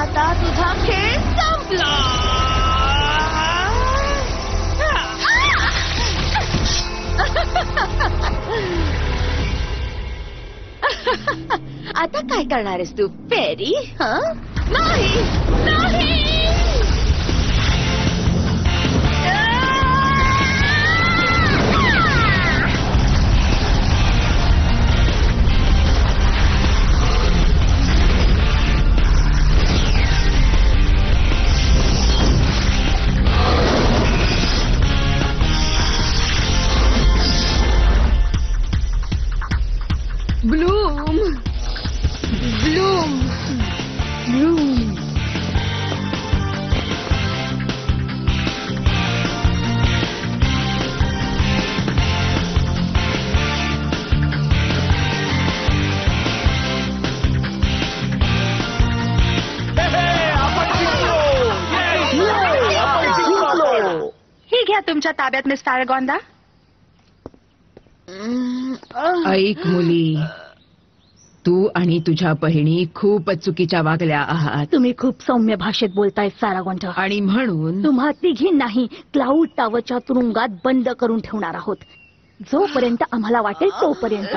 आता तुझा खेळ संपला. आता काय करणार आहेस तू फेरी? नाही नाही. Bloom Bloom Bloom. ही घ्या तुमच्या ताब्यात मिस ताळगोंदा. ऐक मुली, तू आणि तुझ्या बहिणी खूपच चुकीच्या वागल्या आहात. तुम्ही खूप सौम्य भाषेत बोलताय सारागोंदा. आणि म्हणून तुम्हा तिघींनाही क्लाउड टावरच्या तुरुंगात बंद करून ठेवणार आहोत जोपर्यंत आम्हाला वाटेल तोपर्यंत.